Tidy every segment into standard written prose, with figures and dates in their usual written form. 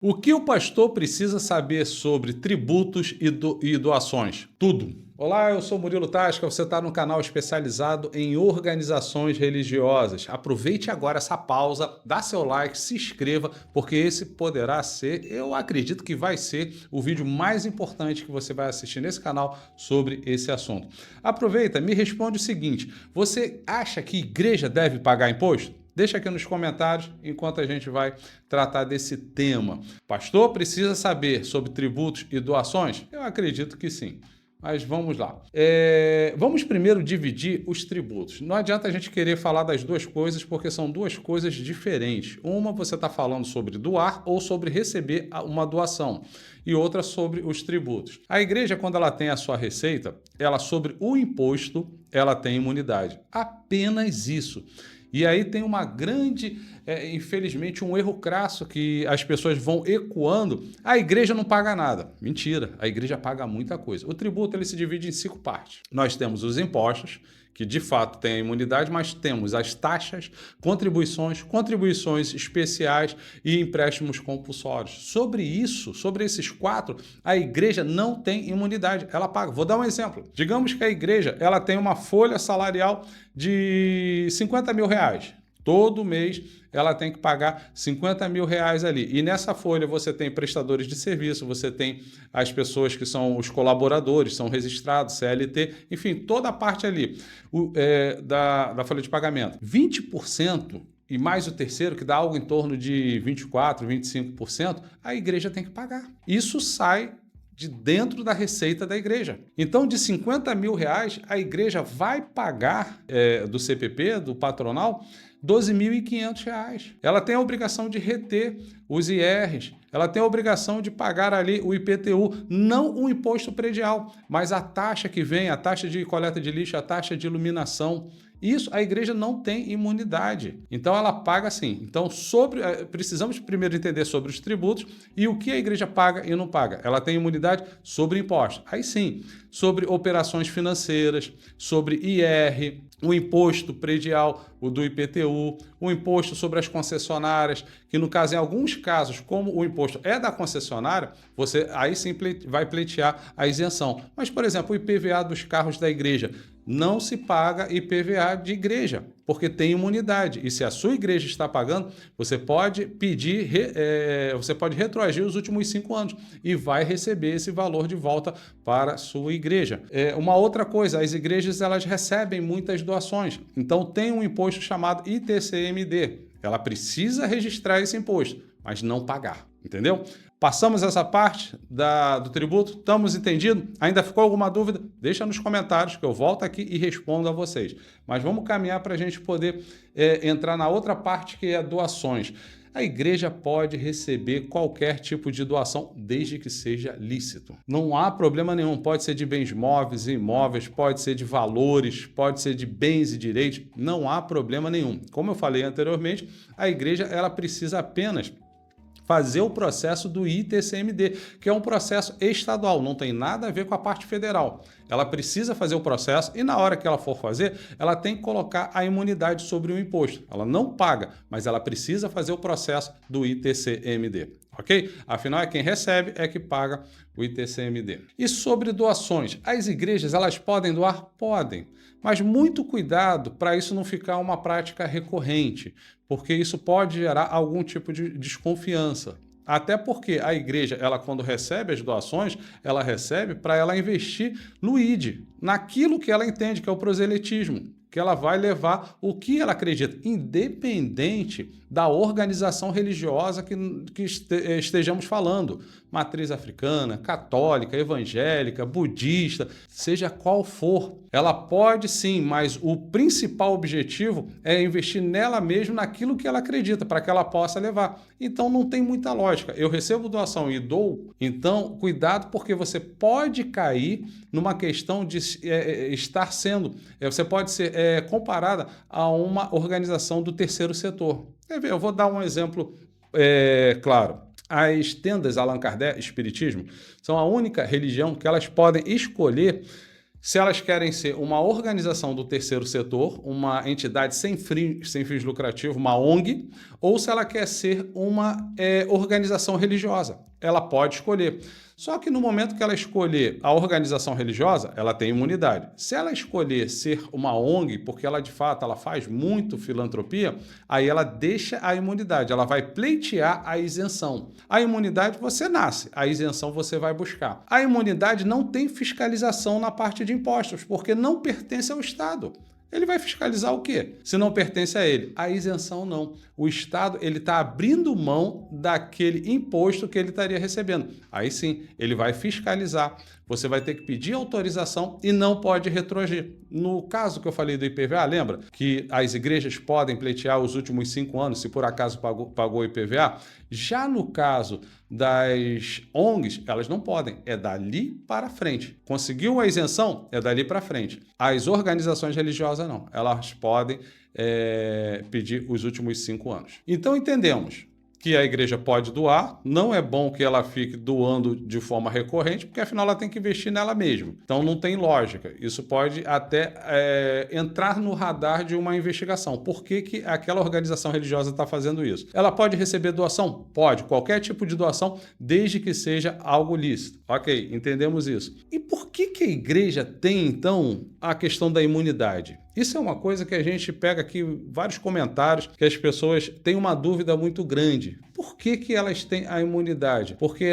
O que o pastor precisa saber sobre tributos e doações? Tudo. Olá, eu sou Murilo Tasca, você está no canal especializado em organizações religiosas. Aproveite agora essa pausa, dá seu like, se inscreva, porque esse poderá ser, eu acredito que vai ser, o vídeo mais importante que você vai assistir nesse canal sobre esse assunto. Aproveita, me responde o seguinte, você acha que igreja deve pagar imposto? Deixa aqui nos comentários enquanto a gente vai tratar desse tema. Pastor precisa saber sobre tributos e doações? Eu acredito que sim. Mas vamos lá. Vamos primeiro dividir os tributos. Não adianta a gente querer falar das duas coisas, porque são duas coisas diferentes. Uma você está falando sobre doar ou sobre receber uma doação, e outra sobre os tributos. A igreja, quando ela tem a sua receita, ela sobre o imposto, ela tem imunidade. Apenas isso. E aí tem uma grande, infelizmente, um erro crasso que as pessoas vão ecoando. A igreja não paga nada. Mentira, a igreja paga muita coisa. O tributo ele se divide em 5 partes. Nós temos os impostos, que de fato têm a imunidade, mas temos as taxas, contribuições especiais e empréstimos compulsórios. Sobre isso, sobre esses 4, a igreja não tem imunidade, ela paga. Vou dar um exemplo. Digamos que a igreja ela tem uma folha salarial de 50 mil reais. Todo mês ela tem que pagar 50 mil reais ali. E nessa folha você tem prestadores de serviço, você tem as pessoas que são os colaboradores, são registrados, CLT, enfim, toda a parte ali da folha de pagamento. 20% e mais o terceiro, que dá algo em torno de 24%, 25%, a igreja tem que pagar. Isso sai de dentro da receita da igreja. Então, de 50 mil reais, a igreja vai pagar do CPP, do patronal, R$ 12.500. Ela tem a obrigação de reter os IRs, ela tem a obrigação de pagar ali o IPTU, não o imposto predial, mas a taxa que vem, a taxa de coleta de lixo, a taxa de iluminação. Isso a igreja não tem imunidade. Então ela paga sim. Então precisamos primeiro entender sobre os tributos e o que a igreja paga e não paga. Ela tem imunidade sobre impostos. Aí sim, sobre operações financeiras, sobre IR, o imposto predial, o do IPTU, o imposto sobre as concessionárias, que no caso, em alguns casos, como o imposto é da concessionária, você aí sim vai pleitear a isenção. Mas, por exemplo, o IPVA dos carros da igreja, não se paga IPVA de igreja, porque tem imunidade. E se a sua igreja está pagando, você pode pedir, você pode retroagir os últimos 5 anos e vai receber esse valor de volta para a sua igreja. Uma outra coisa, as igrejas elas recebem muitas doações, então tem um imposto chamado ITCMD. Ela precisa registrar esse imposto, mas não pagar, entendeu? Passamos essa parte do tributo? Estamos entendidos? Ainda ficou alguma dúvida? Deixa nos comentários que eu volto aqui e respondo a vocês. Mas vamos caminhar para a gente poder entrar na outra parte que é doações. A igreja pode receber qualquer tipo de doação, desde que seja lícito. Não há problema nenhum, pode ser de bens móveis e imóveis, pode ser de valores, pode ser de bens e direitos, não há problema nenhum. Como eu falei anteriormente, a igreja ela precisa apenas fazer o processo do ITCMD, que é um processo estadual, não tem nada a ver com a parte federal. Ela precisa fazer o processo e na hora que ela for fazer, ela tem que colocar a imunidade sobre o imposto. Ela não paga, mas ela precisa fazer o processo do ITCMD. Ok? Afinal, é quem recebe é que paga o ITCMD. E sobre doações, as igrejas elas podem doar? Podem, mas muito cuidado para isso não ficar uma prática recorrente, porque isso pode gerar algum tipo de desconfiança. Até porque a igreja, ela quando recebe as doações, ela recebe para ela investir no ID, naquilo que ela entende que é o proselitismo, que ela vai levar o que ela acredita, independente da organização religiosa que estejamos falando. Matriz africana, católica, evangélica, budista, seja qual for. Ela pode sim, mas o principal objetivo é investir nela mesma, naquilo que ela acredita, para que ela possa levar. Então não tem muita lógica. Eu recebo doação e dou, então cuidado, porque você pode cair numa questão de estar sendo, você pode ser comparada a uma organização do terceiro setor. Quer ver? Eu vou dar um exemplo claro. As tendas Allan Kardec, Espiritismo, são a única religião que elas podem escolher Se elas querem ser uma organização do terceiro setor, uma entidade sem fins lucrativos, uma ONG, ou se ela quer ser uma organização religiosa. Ela pode escolher. Só que no momento que ela escolher a organização religiosa, ela tem imunidade. Se ela escolher ser uma ONG, porque ela de fato ela faz muito filantropia, aí ela deixa a imunidade, ela vai pleitear a isenção. A imunidade você nasce, a isenção você vai buscar. A imunidade não tem fiscalização na parte de impostos, porque não pertence ao Estado. Ele vai fiscalizar o quê? Se não pertence a ele. A isenção não. O Estado ele está abrindo mão daquele imposto que ele estaria recebendo. Aí sim, ele vai fiscalizar. Você vai ter que pedir autorização e não pode retroagir. No caso que eu falei do IPVA, lembra que as igrejas podem pleitear os últimos 5 anos, se por acaso pagou IPVA? Já no caso das ONGs, elas não podem. É dali para frente. Conseguiu a isenção? É dali para frente. As organizações religiosas não. Elas podem pedir os últimos 5 anos. Então entendemos que a igreja pode doar, não é bom que ela fique doando de forma recorrente, porque afinal ela tem que investir nela mesma. Então não tem lógica. Isso pode até entrar no radar de uma investigação. Por que aquela organização religiosa está fazendo isso? Ela pode receber doação? Pode. Qualquer tipo de doação, desde que seja algo lícito. Ok, entendemos isso. E por que a igreja tem, então, a questão da imunidade? Isso é uma coisa que a gente pega aqui vários comentários que as pessoas têm uma dúvida muito grande. Por que elas têm a imunidade? Porque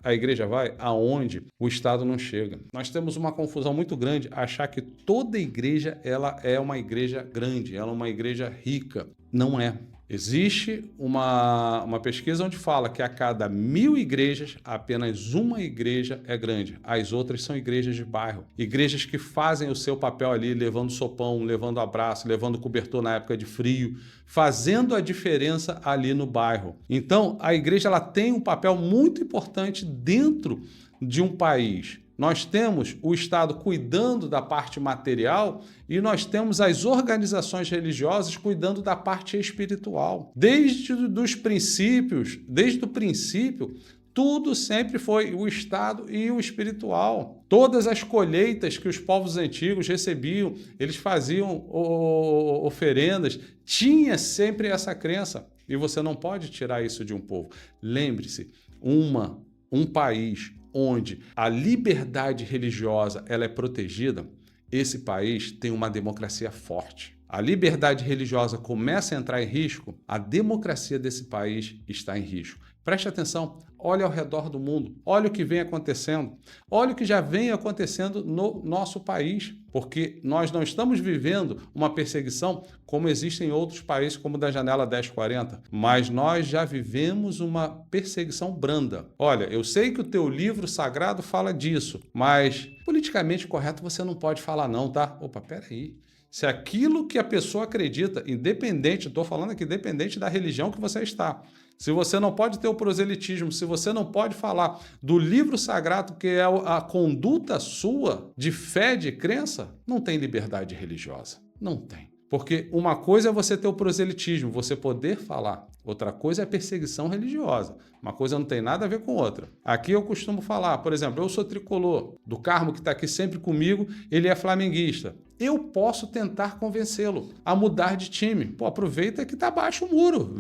a igreja vai aonde o Estado não chega. Nós temos uma confusão muito grande achar que toda igreja ela é uma igreja grande, ela é uma igreja rica. Não é. Existe uma pesquisa onde fala que a cada 1000 igrejas, apenas uma igreja é grande. As outras são igrejas de bairro. Igrejas que fazem o seu papel ali, levando sopão, levando abraço, levando cobertor na época de frio, fazendo a diferença ali no bairro. Então, a igreja ela tem um papel muito importante dentro de um país. Nós temos o Estado cuidando da parte material e nós temos as organizações religiosas cuidando da parte espiritual. Desde o princípio, tudo sempre foi o Estado e o espiritual. Todas as colheitas que os povos antigos recebiam, eles faziam oferendas, tinha sempre essa crença. E você não pode tirar isso de um povo. Lembre-se, um país onde a liberdade religiosa ela é protegida, esse país tem uma democracia forte. A liberdade religiosa começa a entrar em risco, a democracia desse país está em risco. Preste atenção, olhe ao redor do mundo, olhe o que vem acontecendo, olhe o que já vem acontecendo no nosso país, porque nós não estamos vivendo uma perseguição como existe em outros países, como da Janela 1040, mas nós já vivemos uma perseguição branda. Olha, eu sei que o teu livro sagrado fala disso, mas politicamente correto você não pode falar não, tá? Opa, peraí. Se aquilo que a pessoa acredita, estou falando aqui, independente da religião que você está, se você não pode ter o proselitismo, se você não pode falar do livro sagrado, que é a conduta sua de fé, de crença, não tem liberdade religiosa. Não tem. Porque uma coisa é você ter o proselitismo, você poder falar. Outra coisa é a perseguição religiosa. Uma coisa não tem nada a ver com outra. Aqui eu costumo falar, por exemplo, eu sou tricolor. Do Carmo, que está aqui sempre comigo, ele é flamenguista. Eu posso tentar convencê-lo a mudar de time. Pô, aproveita que está abaixo o muro.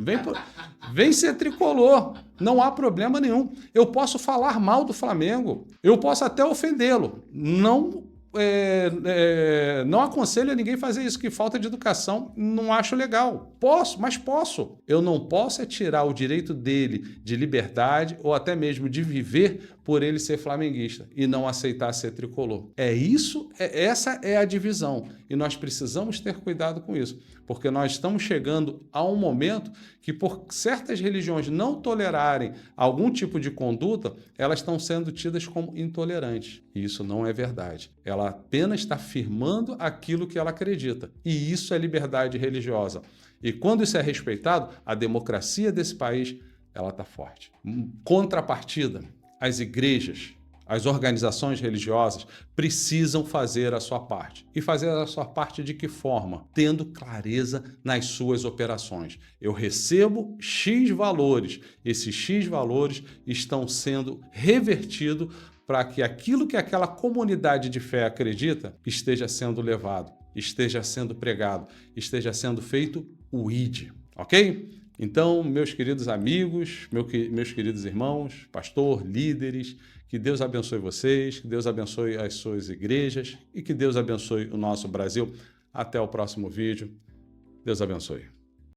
Vem ser tricolor. Não há problema nenhum. Eu posso falar mal do Flamengo. Eu posso até ofendê-lo. Não aconselho a ninguém fazer isso, que falta de educação, não acho legal. Mas posso. Eu não posso tirar o direito dele de liberdade ou até mesmo de viver por ele ser flamenguista e não aceitar ser tricolor. Essa é a divisão e nós precisamos ter cuidado com isso, porque nós estamos chegando a um momento que por certas religiões não tolerarem algum tipo de conduta, elas estão sendo tidas como intolerantes. E isso não é verdade. Ela apenas está afirmando aquilo que ela acredita. E isso é liberdade religiosa. E quando isso é respeitado, a democracia desse país ela está forte. Contrapartida, as igrejas, as organizações religiosas precisam fazer a sua parte. E fazer a sua parte de que forma? Tendo clareza nas suas operações. Eu recebo X valores. Esses X valores estão sendo revertidos para que aquilo que aquela comunidade de fé acredita esteja sendo levado, esteja sendo pregado, esteja sendo feito o ID, ok? Então, meus queridos amigos, meus queridos irmãos, pastor, líderes, que Deus abençoe vocês, que Deus abençoe as suas igrejas e que Deus abençoe o nosso Brasil. Até o próximo vídeo. Deus abençoe.